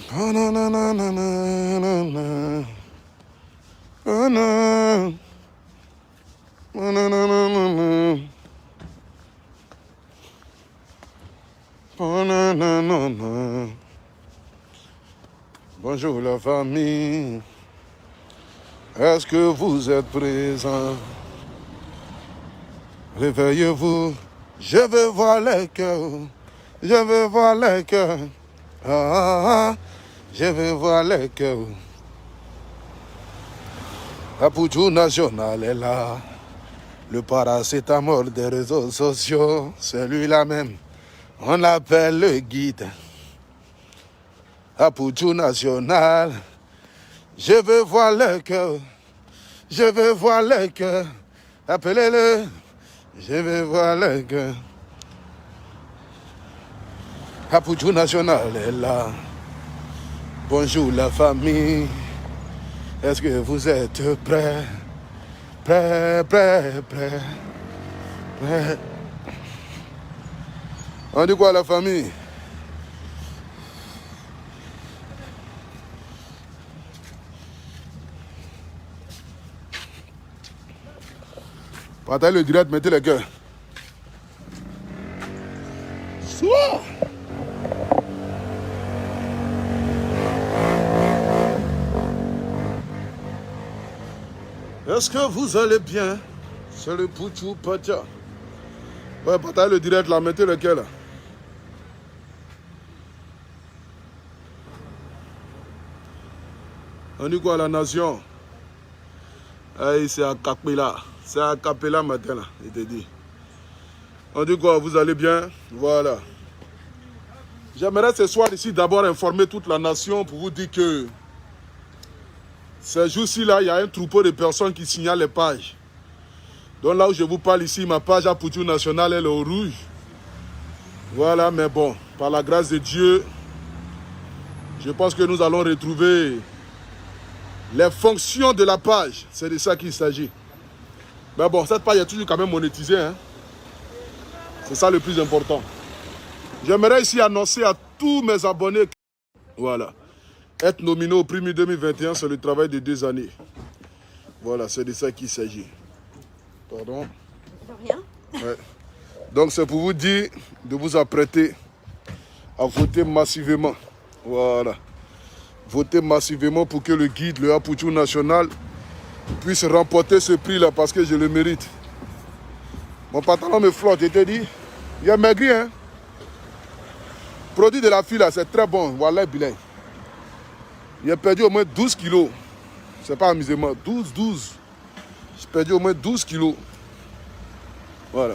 Oh non, non, non, non, non, non, non. Oh non. Oh non, non, non, non, non. Oh non, non, non, non. Bonjour la famille. Est-ce que vous êtes présents? Réveillez-vous. Je veux voir les cœurs. Je veux voir les cœurs. Ah, ah, ah. Je veux voir les cœurs. La Poutou nationale est là. Le paracétamol des réseaux sociaux, celui-là même, on l'appelle le guide. La Poutou nationale, je veux voir le cœur. Je veux voir le cœur. Appelez-le. Je veux voir le cœur. La Poutou nationale est là. Bonjour la famille. Est-ce que vous êtes prêts? Prêts, prêts, prêts, prêts. On dit quoi la famille? Partagez le direct, mettez les cœurs. Soit. Est-ce que vous allez bien? C'est le Poutou Patia. Ouais, partagez le direct là, mettez le cœur là. On dit quoi la nation? Hey, c'est à Capella. C'est à Capella matin là, il te dit. On dit quoi, vous allez bien? Voilà. J'aimerais ce soir ici d'abord informer toute la nation pour vous dire que ces jours-ci là, il y a un troupeau de personnes qui signalent les pages. Donc là où je vous parle ici, ma page à Poutou National, elle est au rouge. Voilà, mais bon, par la grâce de Dieu, je pense que nous allons retrouver les fonctions de la page. C'est de ça qu'il s'agit. Mais bon, cette page est toujours quand même monétisée. Hein? C'est ça le plus important. J'aimerais ici annoncer à tous mes abonnés que, voilà, être nominé au Prix 2021, c'est le travail de 2 années. Voilà, c'est de ça qu'il s'agit. Pardon? De rien. Ouais. Donc c'est pour vous dire de vous apprêter à voter massivement. Voilà. Votez massivement pour que le guide, le Poutou National, puisse remporter ce prix-là parce que je le mérite. Mon pantalon me flotte, je te dis. Il est maigri, hein. Produit de la fille là, c'est très bon. Voilà, bilan. Il a perdu au moins 12 kilos. C'est pas amusement. 12. J'ai perdu au moins 12 kilos. Voilà.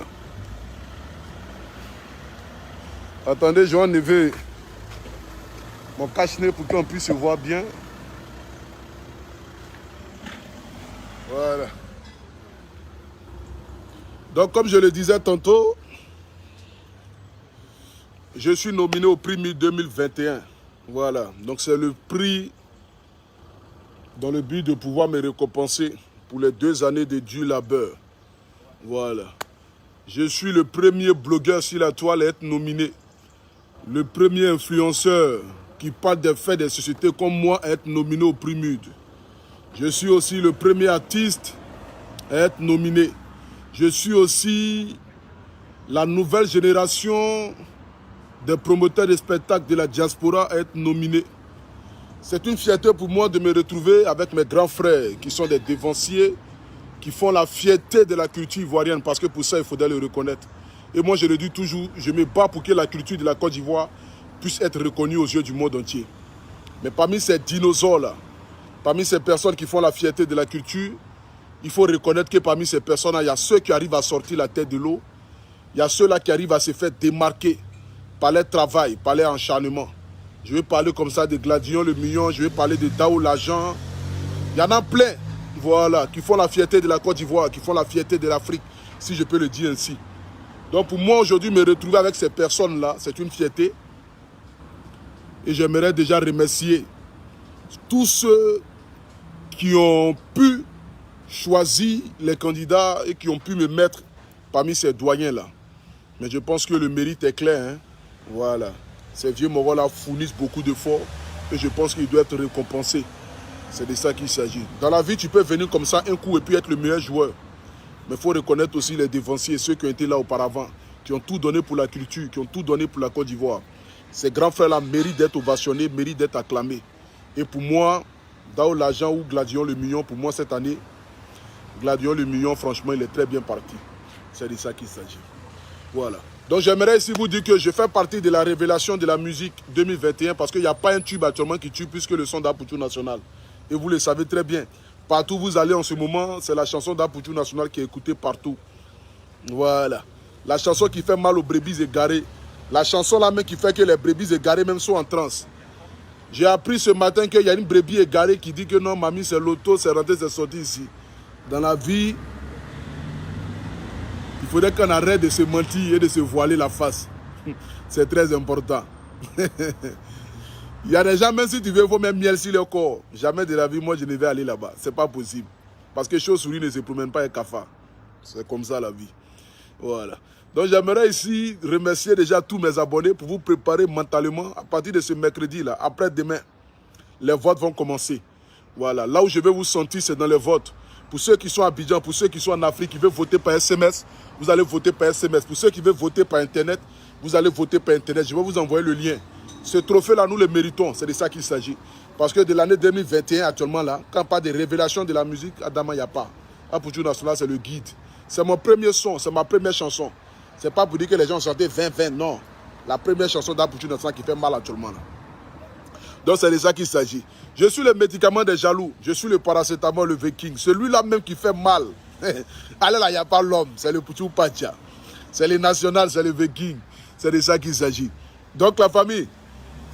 Attendez, je vais enlever mon cache-nez pour qu'on puisse se voir bien. Voilà. Donc, comme je le disais tantôt, je suis nominé au prix 2021. Voilà. Donc, c'est le prix dans le but de pouvoir me récompenser pour les 2 années de dur labeur. Voilà. Je suis le premier blogueur sur la toile à être nominé. Le premier influenceur qui parle des faits des sociétés comme moi à être nominé au prix MUD. Je suis aussi le premier artiste à être nominé. Je suis aussi la nouvelle génération des promoteurs de spectacles de la diaspora à être nominé. C'est une fierté pour moi de me retrouver avec mes grands frères qui sont des dévanciers, qui font la fierté de la culture ivoirienne parce que pour ça, il faudrait le reconnaître. Et moi, je le dis toujours, je me bats pour que la culture de la Côte d'Ivoire puisse être reconnue aux yeux du monde entier. Mais parmi ces dinosaures-là, parmi ces personnes qui font la fierté de la culture, il faut reconnaître que parmi ces personnes-là, il y a ceux qui arrivent à sortir la tête de l'eau, il y a ceux-là qui arrivent à se faire démarquer par leur travail, par leur acharnement. Je vais parler comme ça de Gladion le Million, je vais parler de Dao l'Agent. Il y en a plein, voilà, qui font la fierté de la Côte d'Ivoire, qui font la fierté de l'Afrique, si je peux le dire ainsi. Donc pour moi aujourd'hui, me retrouver avec ces personnes-là, c'est une fierté. Et j'aimerais déjà remercier tous ceux qui ont pu choisir les candidats et qui ont pu me mettre parmi ces doyens-là. Mais je pense que le mérite est clair. Hein? Voilà. Ces vieux morons-là fournissent beaucoup d'efforts Et je pense qu'il doit être récompensé. C'est de ça qu'il s'agit. Dans la vie, tu peux venir comme ça un coup et puis être le meilleur joueur. Mais il faut reconnaître aussi les dévanciers, ceux qui ont été là auparavant, qui ont tout donné pour la culture, qui ont tout donné pour la Côte d'Ivoire. Ces grands frères-là méritent d'être ovationnés, méritent d'être acclamés. Et pour moi, Dao l'argent ou Gladion le million, pour moi cette année, Gladion le million, franchement, il est très bien parti. C'est de ça qu'il s'agit. Voilà. Donc j'aimerais ici vous dire que je fais partie de la révélation de la musique 2021 parce qu'il n'y a pas un tube actuellement qui tue plus que le son d'Apoutou National. Et vous le savez très bien. Partout où vous allez en ce moment, c'est la chanson d'Apoutou National qui est écoutée partout. Voilà. La chanson qui fait mal aux brebis égarées. La chanson là même qui fait que les brebis égarées même sont en transe. J'ai appris ce matin qu'il y a une brebis égarée qui dit que non, mamie, c'est l'auto, c'est rentré, c'est sorti ici. Dans la vie, il faudrait qu'on arrête de se mentir et de se voiler la face. C'est très important. Il y a des gens, même si tu veux, il faut même miel sur le corps. Jamais de la vie, moi, je ne vais aller là-bas. C'est pas possible. Parce que chauve-souris ne se promène pas avec cafard. C'est comme ça la vie. Voilà. Donc j'aimerais ici remercier déjà tous mes abonnés pour vous préparer mentalement à partir de ce mercredi-là. Après-demain, les votes vont commencer. Voilà. Là où je vais vous sentir, c'est dans les votes. Pour ceux qui sont à Abidjan, pour ceux qui sont en Afrique, qui veulent voter par SMS, vous allez voter par SMS. Pour ceux qui veulent voter par Internet, vous allez voter par Internet. Je vais vous envoyer le lien. Ce trophée-là, nous le méritons. C'est de ça qu'il s'agit. Parce que de l'année 2021, actuellement, là, quand pas de révélation de la musique, Adama, il n'y a pas. Apoutou National, c'est le guide. C'est mon premier son, c'est ma première chanson. C'est pas pour dire que les gens chantaient 20-20, non. La première chanson d'Apoutou National qui fait mal actuellement, là. Donc c'est de ça qu'il s'agit. Je suis le médicament des jaloux. Je suis le paracétamol, le viking. Celui-là même qui fait mal. Allez là, il n'y a pas l'homme. C'est le Poutou Pacha. C'est le national, c'est le viking. C'est de ça qu'il s'agit. Donc la famille,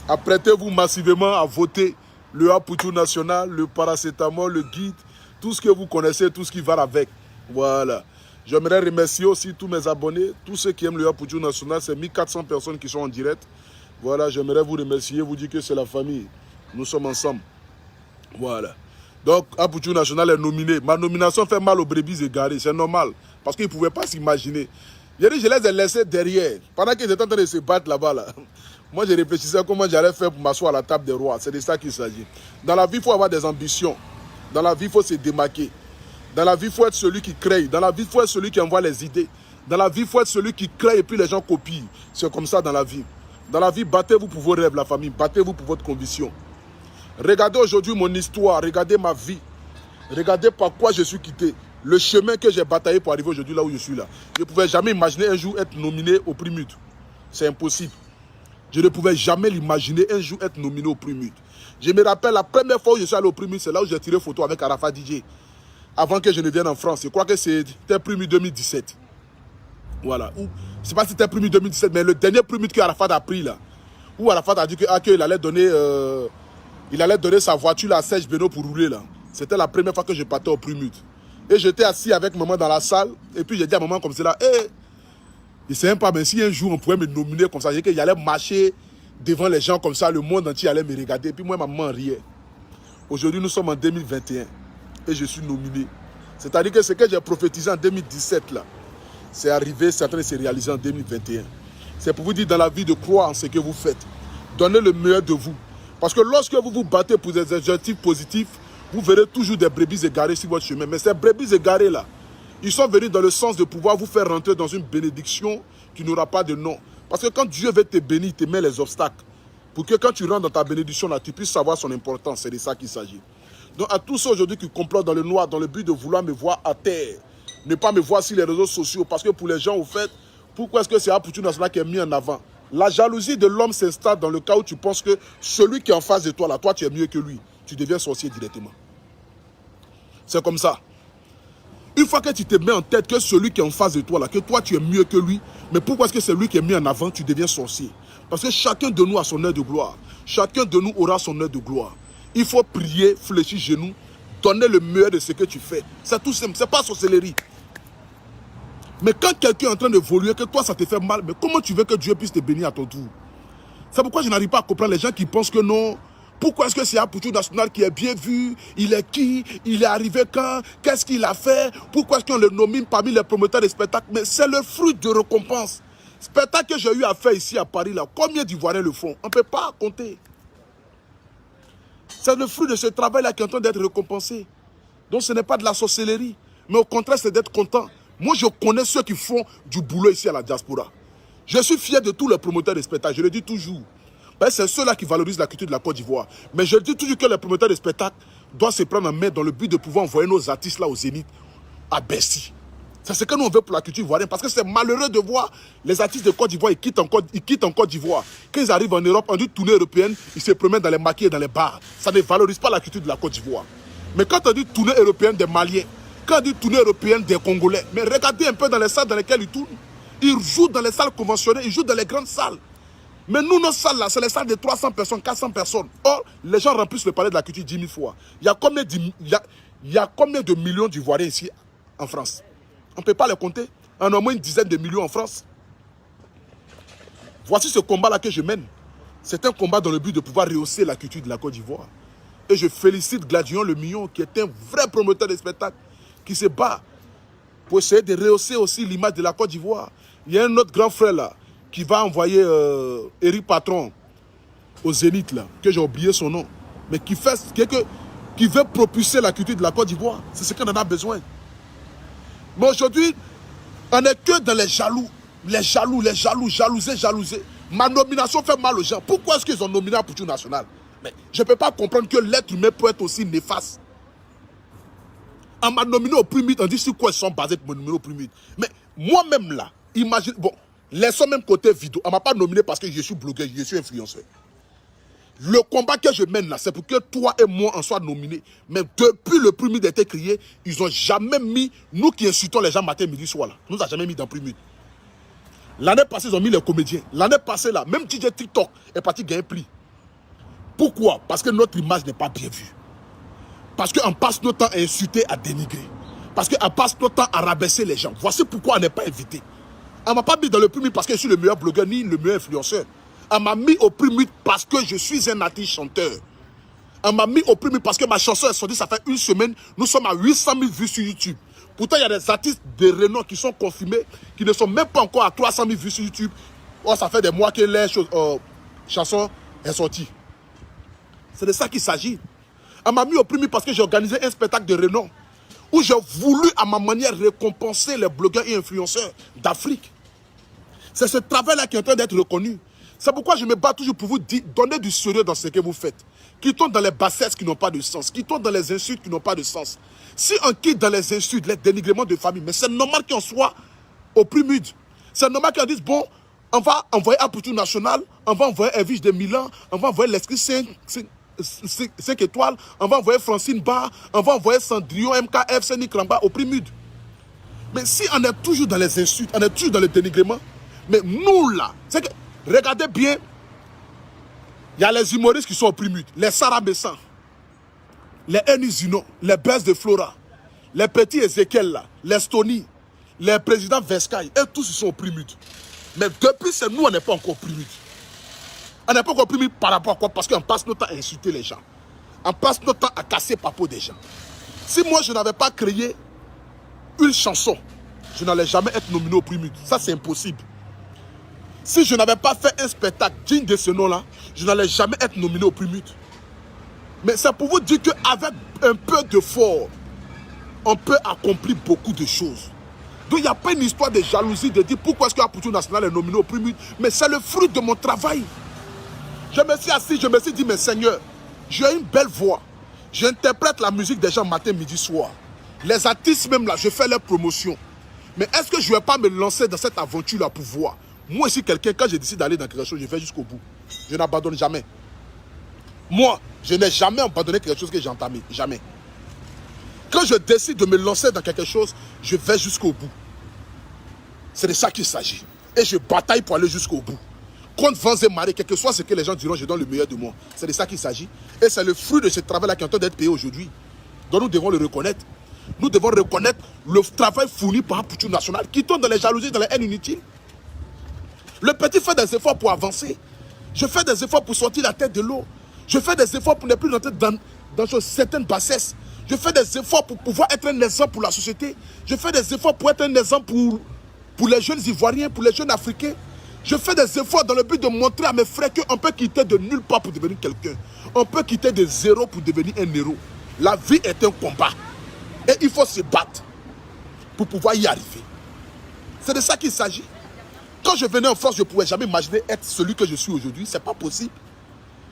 apprêtez-vous massivement à voter le Apoutou National, le paracétamol, le guide, tout ce que vous connaissez, tout ce qui va avec. Voilà. J'aimerais remercier aussi tous mes abonnés, tous ceux qui aiment le Apoutou National. C'est 1400 personnes qui sont en direct. Voilà, j'aimerais vous remercier, vous dire que c'est la famille. Nous sommes ensemble. Voilà. Donc, Apoutou National est nominé. Ma nomination fait mal aux brebis égarées. C'est normal. Parce qu'ils ne pouvaient pas s'imaginer. J'ai dit, je les ai laissés derrière. Pendant qu'ils étaient en train de se battre là-bas. Là. Moi, je réfléchissais à comment j'allais faire pour m'asseoir à la table des rois. C'est de ça qu'il s'agit. Dans la vie, il faut avoir des ambitions. Dans la vie, il faut se démarquer. Dans la vie, il faut être celui qui crée. Dans la vie, il faut être celui qui envoie les idées. Dans la vie, il faut être celui qui crée et puis les gens copient. C'est comme ça dans la vie. Dans la vie, battez-vous pour vos rêves, la famille. Battez-vous pour votre conviction. Regardez aujourd'hui mon histoire. Regardez ma vie. Regardez par quoi je suis quitté. Le chemin que j'ai bataillé pour arriver aujourd'hui là où je suis là. Je ne pouvais jamais imaginer un jour être nominé au prix Mute. C'est impossible. Je ne pouvais jamais l'imaginer un jour être nominé au prix Mute. Je me rappelle la première fois où je suis allé au prix Mute, c'est là où j'ai tiré photo avec Arafat DJ. Avant que je ne vienne en France. Je crois que c'était prix Mute 2017. Voilà. Je ne sais pas si c'était le premier 2017, mais le dernier premier que Arafat a pris là, où Arafat a dit qu'il allait donner sa voiture à Serge Beno pour rouler là. C'était la première fois que je partais au premier. Et j'étais assis avec maman dans la salle, et puis j'ai dit à maman comme cela, je ne sais même pas, mais si un jour on pouvait me nominer comme ça, j'ai dit qu'il allait marcher devant les gens comme ça, le monde entier allait me regarder, et puis moi maman riait. Aujourd'hui nous sommes en 2021, et je suis nominé. C'est-à-dire que ce que j'ai prophétisé en 2017 là, c'est arrivé, c'est en train de se réaliser en 2021. C'est pour vous dire dans la vie de croire en ce que vous faites. Donnez le meilleur de vous. Parce que lorsque vous vous battez pour des objectifs positifs, vous verrez toujours des brebis égarées sur votre chemin. Mais ces brebis égarées là, ils sont venus dans le sens de pouvoir vous faire rentrer dans une bénédiction qui n'aura pas de nom. Parce que quand Dieu veut te bénir, il te met les obstacles. Pour que quand tu rentres dans ta bénédiction là, tu puisses savoir son importance. C'est de ça qu'il s'agit. Donc à tous ceux aujourd'hui qui complotent dans le noir, dans le but de vouloir me voir à terre, ne pas me voir sur les réseaux sociaux, parce que pour les gens, au fait, pourquoi est-ce que c'est Apoutou National qui est mis en avant? La jalousie de l'homme s'installe dans le cas où tu penses que celui qui est en face de toi, là, toi, tu es mieux que lui. Tu deviens sorcier directement. C'est comme ça. Une fois que tu te mets en tête que celui qui est en face de toi, là, que toi, tu es mieux que lui, mais pourquoi est-ce que c'est lui qui est mis en avant, tu deviens sorcier? Parce que chacun de nous a son heure de gloire. Chacun de nous aura son heure de gloire. Il faut prier, fléchir genoux, donner le meilleur de ce que tu fais. C'est tout simple, c'est pas sorcellerie. Mais quand quelqu'un est en train d'évoluer, que toi ça te fait mal, mais comment tu veux que Dieu puisse te bénir à ton tour? C'est pourquoi je n'arrive pas à comprendre les gens qui pensent que non. Pourquoi est-ce que c'est Apoutou National qui est bien vu? Il est qui? Il est arrivé quand? Qu'est-ce qu'il a fait? Pourquoi est-ce qu'on le nomine parmi les promoteurs de spectacles? Mais c'est le fruit de récompense. Spectacle que j'ai eu à faire ici à Paris, là, combien d'Ivoiriens le font? On ne peut pas compter. C'est le fruit de ce travail-là qui est en train d'être récompensé. Donc ce n'est pas de la sorcellerie, mais au contraire, c'est d'être content. Moi, je connais ceux qui font du boulot ici à la diaspora. Je suis fier de tous les promoteurs de spectacles, je le dis toujours. C'est ceux-là qui valorisent la culture de la Côte d'Ivoire. Mais je dis toujours que les promoteurs de spectacles doivent se prendre en main dans le but de pouvoir envoyer nos artistes là au Zénith, à Bercy. C'est ce que nous on veut pour la culture ivoirienne. Parce que c'est malheureux de voir les artistes de Côte d'Ivoire, ils quittent en Côte d'Ivoire. Quand ils arrivent en Europe, en dit tournée européenne, ils se promènent dans les maquis et dans les bars. Ça ne valorise pas la culture de la Côte d'Ivoire. Mais quand on dit tournée européenne des Maliens, quand on dit tournée européenne des Congolais, mais regardez un peu dans les salles dans lesquelles ils tournent. Ils jouent dans les salles conventionnelles, ils jouent dans les grandes salles. Mais nous, nos salles là, c'est les salles de 300 personnes, 400 personnes. Or, les gens remplissent le palais de la culture 10 000 fois. Il y a combien de millions d'Ivoiriens ici en France? On ne peut pas les compter. On a au moins une dizaine de millions en France. Voici ce combat-là que je mène. C'est un combat dans le but de pouvoir rehausser la culture de la Côte d'Ivoire. Et je félicite Gladion Le Million, qui est un vrai promoteur de spectacle, qui se bat pour essayer de rehausser aussi l'image de la Côte d'Ivoire. Il y a un autre grand frère là, qui va envoyer Eric Patron au Zénith là, que j'ai oublié son nom, mais qui veut propulser la culture de la Côte d'Ivoire. C'est ce qu'on en a besoin. Mais aujourd'hui, on n'est que dans les jaloux. Les jalousés. Ma nomination fait mal aux gens. Pourquoi est-ce qu'ils ont nominé un Poutou national? Mais je ne peux pas comprendre que l'être humain peut être aussi néfaste. On m'a nominé au Primit, on dit sur quoi ils sont basés pour me nominer au Primit. Mais moi-même là, imagine, bon, laissons même côté vidéo. On ne m'a pas nominé parce que je suis blogueur, je suis influenceur. Le combat que je mène là, c'est pour que toi et moi en soient nominés. Mais depuis le Primit a été créé, ils n'ont jamais mis, nous qui insultons les gens matin, midi, soir là, nous n'avons jamais mis dans Primit. L'année passée, ils ont mis les comédiens. L'année passée là, même DJ TikTok est parti gagner un prix. Pourquoi? Parce que notre image n'est pas bien vue. Parce qu'on passe notre temps à insulter, à dénigrer. Parce qu'on passe notre temps à rabaisser les gens. Voici pourquoi on n'est pas invité. On ne m'a pas mis dans le Primit parce que je suis le meilleur blogueur ni le meilleur influenceur. On m'a mis au Primit parce que je suis un artiste chanteur. On m'a mis au Primit parce que ma chanson est sortie, ça fait une semaine. Nous sommes à 800 000 vues sur YouTube. Pourtant, il y a des artistes de renom qui sont confirmés, qui ne sont même pas encore à 300 000 vues sur YouTube. Oh, ça fait des mois que les chansons sont sorties. C'est de ça qu'il s'agit. On m'a mis au Primit parce que j'ai organisé un spectacle de renom où j'ai voulu à ma manière récompenser les blogueurs et influenceurs d'Afrique. C'est ce travail-là qui est en train d'être reconnu. C'est pourquoi je me bats toujours pour vous dire, donnez du sérieux dans ce que vous faites. Quittons dans les bassesses qui n'ont pas de sens. Quittons dans les insultes qui n'ont pas de sens. Si on quitte dans les insultes, les dénigrements de famille, mais c'est normal qu'on soit au Primit. C'est normal qu'on dise, bon, on va envoyer un Poutou national, on va envoyer Elvis de Milan, on va envoyer l'Esprit 5 étoiles, on va envoyer Francine Barr, on va envoyer Cendrillon, MKF, Séni Kramba au Primit. Mais si on est toujours dans les insultes, on est toujours dans le dénigrement, mais nous là, c'est que, regardez bien, il y a les humoristes qui sont au Primit, les Sarah Bessan, les Enizino, les Bess de Flora, les petits Ezekiel là, les Stony, les présidents Vescaille, et tous ils sont au Primit. Mais depuis c'est nous, on n'est pas encore au Primit. On n'est pas encore Primit par rapport à quoi? Parce qu'on passe notre temps à insulter les gens. On passe notre temps à casser le papeau des gens. Si moi je n'avais pas créé une chanson, je n'allais jamais être nominé au Primit. Ça c'est impossible. Si je n'avais pas fait un spectacle digne de ce nom-là, je n'allais jamais être nominé au Primit. Mais c'est pour vous dire qu'avec un peu d'effort, on peut accomplir beaucoup de choses. Donc il n'y a pas une histoire de jalousie de dire pourquoi est-ce que Poutou national est nominé au Primit. Mais c'est le fruit de mon travail. Je me suis assis, je me suis dit, mais Seigneur, j'ai une belle voix. J'interprète la musique des gens matin, midi, soir. Les artistes même là, je fais leur promotion. Mais est-ce que je ne vais pas me lancer dans cette aventure-là pour voir? Moi aussi, quelqu'un, quand je décide d'aller dans quelque chose, je vais jusqu'au bout. Je n'abandonne jamais. Moi, je n'ai jamais abandonné quelque chose que j'ai entamé. Jamais. Quand je décide de me lancer dans quelque chose, je vais jusqu'au bout. C'est de ça qu'il s'agit. Et je bataille pour aller jusqu'au bout. Contre vents et marées, quel que soit ce que les gens diront, je donne le meilleur de moi. C'est de ça qu'il s'agit. Et c'est le fruit de ce travail-là qui est en train d'être payé aujourd'hui. Donc nous devons le reconnaître. Nous devons reconnaître le travail fourni par un Poutou national qui tombe dans les jalousies, dans les haines inutiles. Le petit fait des efforts pour avancer. Je fais des efforts pour sortir la tête de l'eau. Je fais des efforts pour ne plus rentrer dans certaines bassesses. Je fais des efforts pour pouvoir être un exemple pour la société. Je fais des efforts pour être un exemple pour les jeunes Ivoiriens, pour les jeunes Africains. Je fais des efforts dans le but de montrer à mes frères qu'on peut quitter de nulle part pour devenir quelqu'un. On peut quitter de zéro pour devenir un héros. La vie est un combat. Et il faut se battre pour pouvoir y arriver. C'est de ça qu'il s'agit. Quand je venais en France, je ne pouvais jamais imaginer être celui que je suis aujourd'hui. Ce n'est pas possible.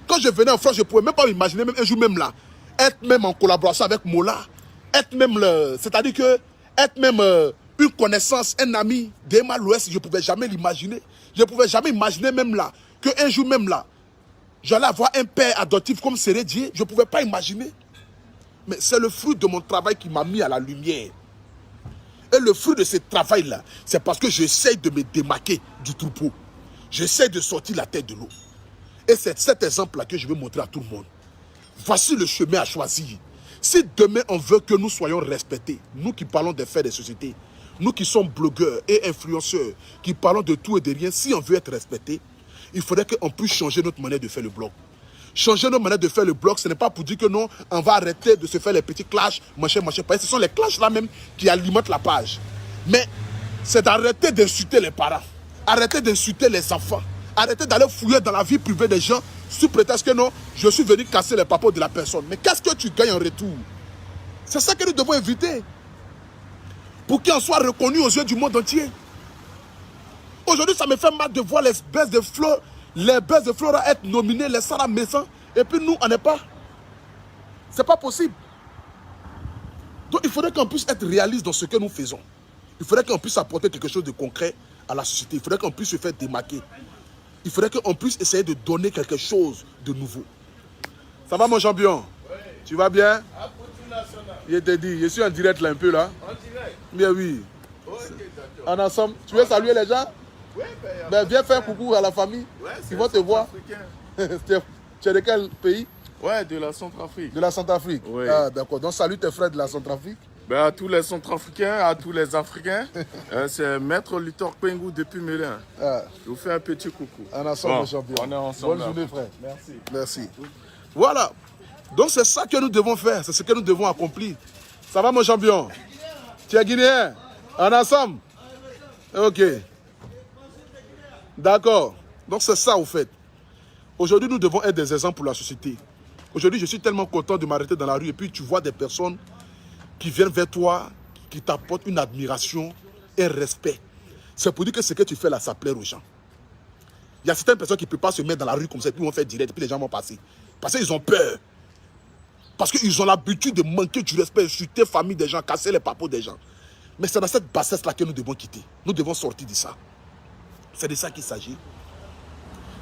Quand je venais en France, je ne pouvais même pas m'imaginer, même un jour même là, être même en collaboration avec Mola, être même, c'est-à-dire que, être même une connaissance, un ami d'Emma l'Ouest, je ne pouvais jamais l'imaginer. Je ne pouvais jamais imaginer même là, qu'un jour même là, j'allais avoir un père adoptif comme Sérédier. Je ne pouvais pas imaginer. Mais c'est le fruit de mon travail qui m'a mis à la lumière. Et le fruit de ce travail-là, c'est parce que j'essaie de me démarquer du troupeau. J'essaie de sortir la tête de l'eau. Et c'est cet exemple-là que je veux montrer à tout le monde. Voici le chemin à choisir. Si demain on veut que nous soyons respectés, nous qui parlons des faits des sociétés, nous qui sommes blogueurs et influenceurs, qui parlons de tout et de rien, si on veut être respecté, il faudrait qu'on puisse changer notre manière de faire le blog. Changer notre manière de faire le blog, ce n'est pas pour dire que non, on va arrêter de se faire les petits clashs, machin. Ce sont les clashs là même qui alimentent la page. Mais c'est d'arrêter d'insulter les parents, arrêter d'insulter les enfants, arrêter d'aller fouiller dans la vie privée des gens sous prétexte que non, je suis venu casser les papeaux de la personne. Mais qu'est-ce que tu gagnes en retour? C'est ça que nous devons éviter. Pour qu'on soit reconnu aux yeux du monde entier. Aujourd'hui, ça me fait mal de voir les baisses de fleurs, être nominés, les Sarah Messan, et puis nous, on n'est pas. C'est pas possible. Donc, il faudrait qu'on puisse être réaliste dans ce que nous faisons. Il faudrait qu'on puisse apporter quelque chose de concret à la société. Il faudrait qu'on puisse se faire démarquer. Il faudrait qu'on puisse essayer de donner quelque chose de nouveau. Ça va, mon champion? Oui. Tu vas bien? Je t'ai dit, je suis en direct là un peu là. En direct? Bien oui. Okay, en ensemble. Tu veux saluer les gens? Oui, ben, viens faire coucou à la famille. Ouais, ils vont te voir. Tu es de quel pays? Ouais, de la Centrafrique. De la Centrafrique? Oui. Ah, d'accord. Donc, salut tes frères de la Centrafrique. Ben, à tous les Centrafricains, à tous les Africains. C'est Maître Luthor Pengou depuis Mélin. Ah. Je vous fais un petit coucou. En ensemble, bon, champion. On est ensemble. Bonne journée, frère. Merci. Merci. Voilà. Donc, c'est ça que nous devons faire. C'est ce que nous devons accomplir. Ça va, mon champion? Tu es guinéen? En ensemble? Ok. D'accord. Donc, c'est ça, au fait. Aujourd'hui, nous devons être des exemples pour la société. Aujourd'hui, je suis tellement content de m'arrêter dans la rue et puis tu vois des personnes qui viennent vers toi, qui t'apportent une admiration et un respect. C'est pour dire que ce que tu fais là, ça plaît aux gens. Il y a certaines personnes qui ne peuvent pas se mettre dans la rue comme ça, puis vont faire direct, puis les gens vont passer. Parce qu'ils ont peur. Parce qu'ils ont l'habitude de manquer du respect, insulter la famille des gens, casser les papeaux des gens. Mais c'est dans cette bassesse-là que nous devons quitter. Nous devons sortir de ça. C'est de ça qu'il s'agit.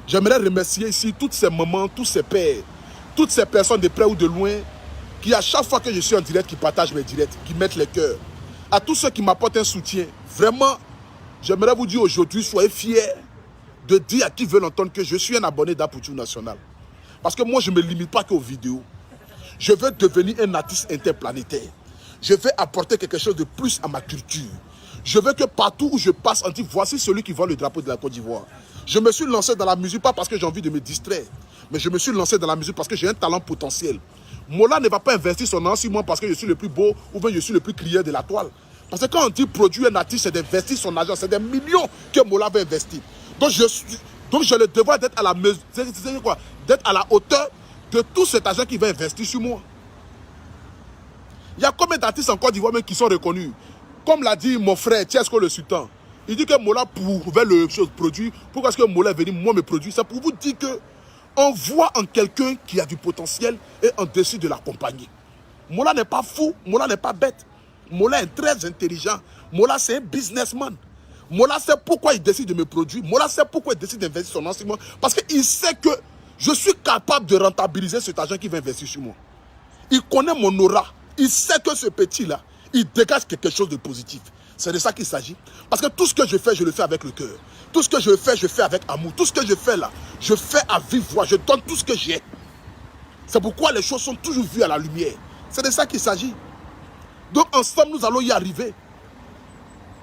J'aimerais remercier ici toutes ces mamans, tous ces pères, toutes ces personnes de près ou de loin, qui à chaque fois que je suis en direct, qui partagent mes directs, qui mettent les cœurs. À tous ceux qui m'apportent un soutien, vraiment, j'aimerais vous dire aujourd'hui, soyez fiers de dire à qui veut l'entendre que je suis un abonné d'Apoutou National. Parce que moi, je ne me limite pas qu'aux vidéos. Je veux devenir un artiste interplanétaire. Je veux apporter quelque chose de plus à ma culture. Je veux que partout où je passe, on dit, voici celui qui voit le drapeau de la Côte d'Ivoire. Je me suis lancé dans la musique, pas parce que j'ai envie de me distraire, mais je me suis lancé dans la musique parce que j'ai un talent potentiel. Mola ne va pas investir son argent sur moi parce que je suis le plus beau ou bien je suis le plus crieur de la toile. Parce que quand on dit produire un artiste, c'est d'investir son argent, c'est des millions que Mola va investir. Donc je le devoir d'être à la mesure, d'être à la hauteur de tout cet argent qu'il va investir sur moi. Il y a combien d'artistes en Côte d'Ivoire même qui sont reconnus? Comme l'a dit mon frère Tiesco le Sultan, il dit que Mola pouvait le produire. Pourquoi est-ce que Mola est venu moi me produire? C'est pour vous dire que on voit en quelqu'un qui a du potentiel et on décide de l'accompagner. Mola n'est pas fou, Mola n'est pas bête. Mola est très intelligent. Mola c'est un businessman. Mola sait pourquoi il décide de me produire. Mola sait pourquoi il décide d'investir son enseignement. Parce qu'il sait que je suis capable de rentabiliser cet argent qu'il va investir sur moi. Il connaît mon aura. Il sait que ce petit-là, il dégage quelque chose de positif. C'est de ça qu'il s'agit. Parce que tout ce que je fais, je le fais avec le cœur. Tout ce que je fais avec amour. Tout ce que je fais là, je fais à vive voix. Je donne tout ce que j'ai. C'est pourquoi les choses sont toujours vues à la lumière. C'est de ça qu'il s'agit. Donc ensemble, nous allons y arriver.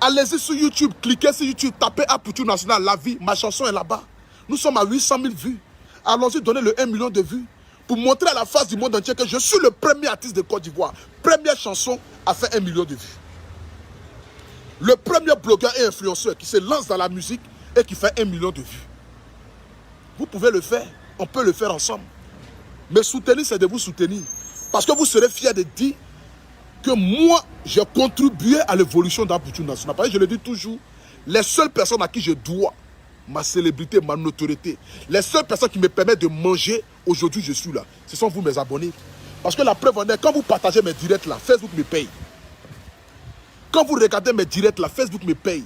Allez-y sur YouTube, cliquez sur YouTube, tapez Apoutou National, la vie, ma chanson est là-bas. Nous sommes à 800 000 vues. Allons-y donner le 1 million de vues pour montrer à la face du monde entier que je suis le premier artiste de Côte d'Ivoire. Première chanson à faire 1 million de vues. Le premier blogueur et influenceur qui se lance dans la musique et qui fait 1 million de vues. Vous pouvez le faire. On peut le faire ensemble. Mais soutenir, c'est de vous soutenir. Parce que vous serez fiers de dire que moi, j'ai contribué à l'évolution dans la culture nationale. Parce que je le dis toujours, les seules personnes à qui je dois ma célébrité, ma notoriété, les seules personnes qui me permettent de manger, aujourd'hui je suis là, ce sont vous mes abonnés. Parce que la preuve en est, quand vous partagez mes directs là, Facebook me paye. Quand vous regardez mes directs là, Facebook me paye.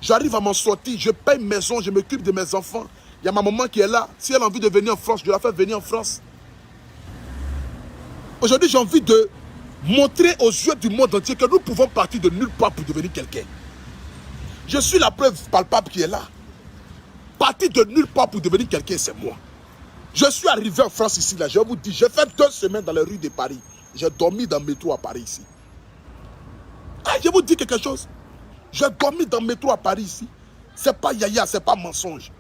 J'arrive à m'en sortir, je paye maison, je m'occupe de mes enfants. Il y a ma maman qui est là. Si elle a envie de venir en France, je la fais venir en France. Aujourd'hui, j'ai envie de montrer aux yeux du monde entier que nous pouvons partir de nulle part pour devenir quelqu'un. Je suis la preuve palpable qui est là. Partir de nulle part pour devenir quelqu'un, c'est moi. Je suis arrivé en France ici, là, je vous dis, j'ai fait 2 semaines dans les rues de Paris. J'ai dormi dans le métro à Paris ici. Ah, je vous dis quelque chose. J'ai dormi dans le métro à Paris ici. C'est pas yaya, c'est pas mensonge.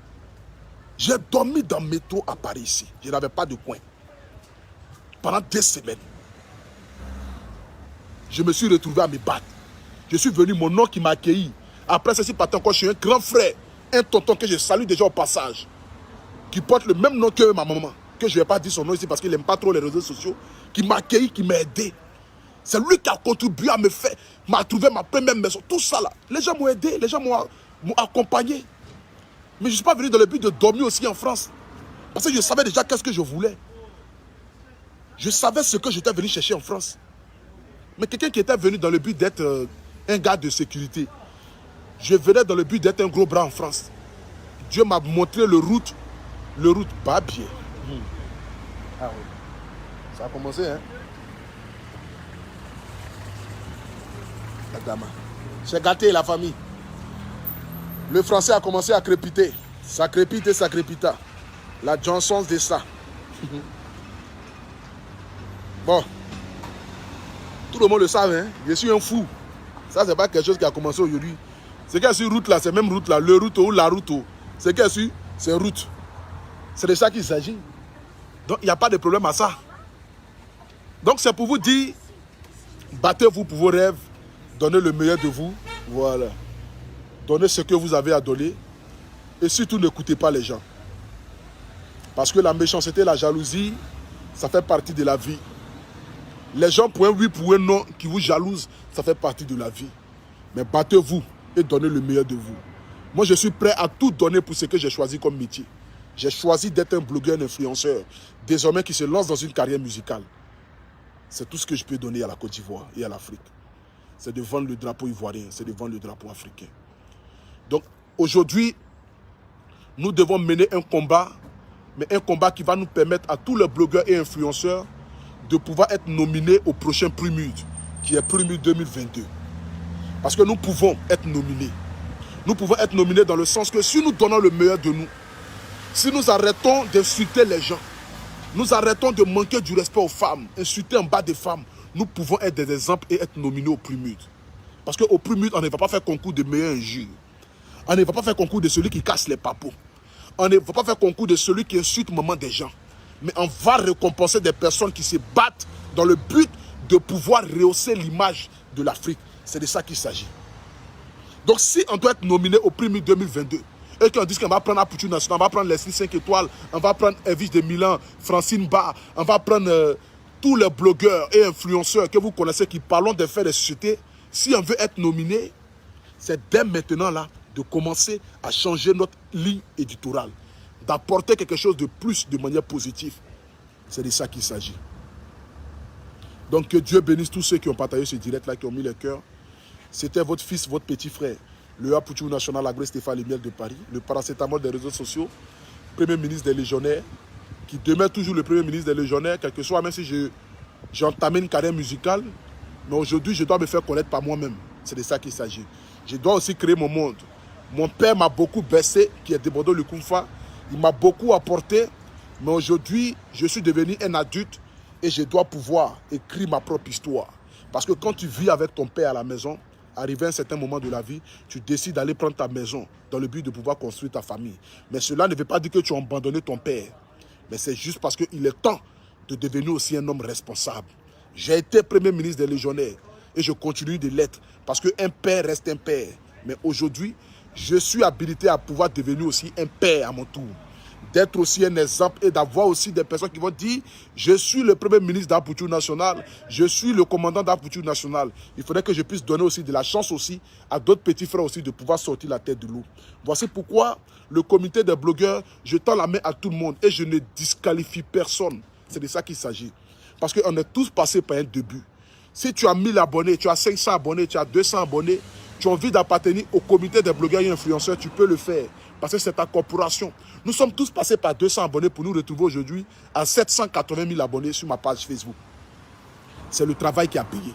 J'ai dormi dans le métro à Paris ici. Je n'avais pas de coin. Pendant 2 semaines. Je me suis retrouvé à me battre. Je suis venu, mon nom qui m'a accueilli. Après ceci, partant encore, je suis un grand frère. Un tonton que je salue déjà au passage. Qui porte le même nom que ma maman. Que je ne vais pas dire son nom ici parce qu'il n'aime pas trop les réseaux sociaux. Qui m'a accueilli, qui m'a aidé. C'est lui qui a contribué à me faire, m'a trouvé ma première maison. Tout ça là. Les gens m'ont aidé, les gens m'ont accompagné. Mais je ne suis pas venu dans le but de dormir aussi en France. Parce que je savais déjà qu'est-ce que je voulais. Je savais ce que j'étais venu chercher en France. Mais quelqu'un qui était venu dans le but d'être un gars de sécurité. Je venais dans le but d'être un gros bras en France. Dieu m'a montré le route pas bien. Ah oui. Ça a commencé, hein. La dame. J'ai gâté la famille. Le français a commencé à crépiter. Ça crépite et ça crépita. La Johnson de ça. Bon. Tout le monde le savait, hein. Je suis un fou. Ça, c'est pas quelque chose qui a commencé aujourd'hui. C'est qu'il y a sur route là, c'est même route là. Le route ou la route. C'est qu'il y a sur, c'est route. C'est de ça qu'il s'agit. Donc, il n'y a pas de problème à ça. Donc, c'est pour vous dire, battez-vous pour vos rêves. Donnez le meilleur de vous. Voilà. Donnez ce que vous avez à donner. Et surtout, n'écoutez pas les gens. Parce que la méchanceté, la jalousie, ça fait partie de la vie. Les gens pour un oui, pour un non, qui vous jalousent, ça fait partie de la vie. Mais battez-vous et donnez le meilleur de vous. Moi, je suis prêt à tout donner pour ce que j'ai choisi comme métier. J'ai choisi d'être un blogueur, un influenceur, désormais qui se lance dans une carrière musicale. C'est tout ce que je peux donner à la Côte d'Ivoire et à l'Afrique. C'est de vendre le drapeau ivoirien, c'est de vendre le drapeau africain. Donc, aujourd'hui, nous devons mener un combat, mais un combat qui va nous permettre à tous les blogueurs et influenceurs de pouvoir être nominés au prochain Prix Mud, qui est Prix Mud 2022. Parce que nous pouvons être nominés. Nous pouvons être nominés dans le sens que si nous donnons le meilleur de nous, si nous arrêtons d'insulter les gens, nous arrêtons de manquer du respect aux femmes, insulter en bas des femmes, nous pouvons être des exemples et être nominés au Prix Mud. Parce qu'au Prix Mud, on ne va pas faire concours de meilleurs injures. On ne va pas faire concours de celui qui casse les papos. On ne va pas faire concours de celui qui insulte maman des gens. Mais on va récompenser des personnes qui se battent dans le but de pouvoir rehausser l'image de l'Afrique. C'est de ça qu'il s'agit. Donc si on doit être nominé au Prix Mud 2022, et qu'on dit qu'on va prendre Aputu National, on va prendre Leslie 5 étoiles, on va prendre Elvis de Milan, Francine Barr, on va prendre tous les blogueurs et influenceurs que vous connaissez qui parlent des faits des sociétés. Si on veut être nominé, c'est dès maintenant là de commencer à changer notre ligne éditoriale, d'apporter quelque chose de plus de manière positive. C'est de ça qu'il s'agit. Donc que Dieu bénisse tous ceux qui ont partagé ce direct-là, qui ont mis le cœur. C'était votre fils, votre petit frère, le Aputu National, Agré Stéphane Lemiel de Paris, le paracétamol des réseaux sociaux, Premier ministre des Légionnaires, qui demeure toujours le Premier ministre des Légionnaires, quel que soit, même si j'ai entamé une carrière musicale, mais aujourd'hui, je dois me faire connaître par moi-même. C'est de ça qu'il s'agit. Je dois aussi créer mon monde. Mon père m'a beaucoup baissé, qui est de Bordeaux-le-Koumfa. Il m'a beaucoup apporté, mais aujourd'hui, je suis devenu un adulte et je dois pouvoir écrire ma propre histoire. Parce que quand tu vis avec ton père à la maison, arrivé à un certain moment de la vie, tu décides d'aller prendre ta maison dans le but de pouvoir construire ta famille. Mais cela ne veut pas dire que tu as abandonné ton père. Mais c'est juste parce qu'il est temps de devenir aussi un homme responsable. J'ai été Premier ministre des Légionnaires et je continue de l'être parce qu'un père reste un père. Mais aujourd'hui, je suis habilité à pouvoir devenir aussi un père à mon tour. D'être aussi un exemple et d'avoir aussi des personnes qui vont dire je suis le premier ministre d'Arpoutchou National, je suis le commandant d'Arpoutchou National. Il faudrait que je puisse donner aussi de la chance aussi à d'autres petits frères aussi de pouvoir sortir la tête de l'eau. Voici pourquoi le comité des blogueurs, je tends la main à tout le monde et je ne disqualifie personne. C'est de ça qu'il s'agit. Parce qu'on est tous passés par un début. Si tu as 1000 abonnés, tu as 500 abonnés, tu as 200 abonnés, tu as envie d'appartenir au comité des blogueurs et influenceurs, tu peux le faire. Parce que c'est ta corporation. Nous sommes tous passés par 200 abonnés pour nous retrouver aujourd'hui à 780 000 abonnés sur ma page Facebook. C'est le travail qui a payé.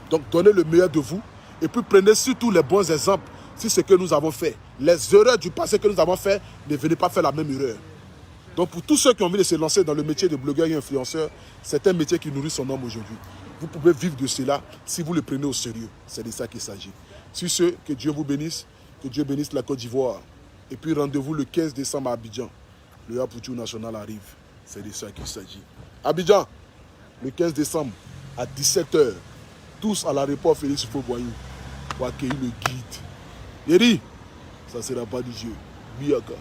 Donc donnez le meilleur de vous et puis prenez surtout les bons exemples sur ce que nous avons fait. Les erreurs du passé que nous avons fait, ne venez pas faire la même erreur. Donc pour tous ceux qui ont envie de se lancer dans le métier de blogueur et influenceur, c'est un métier qui nourrit son homme aujourd'hui. Vous pouvez vivre de cela si vous le prenez au sérieux. C'est de ça qu'il s'agit. Sur ce, que Dieu vous bénisse, que Dieu bénisse la Côte d'Ivoire. Et puis rendez-vous le 15 décembre à Abidjan. Le Arpoutchou National arrive. C'est de ça qu'il s'agit. Abidjan, le 15 décembre à 17 h, tous à l'aéroport Félix Houphouët-Boigny pour accueillir le guide. Yeri, ça ne sera pas du jeu. Biaka.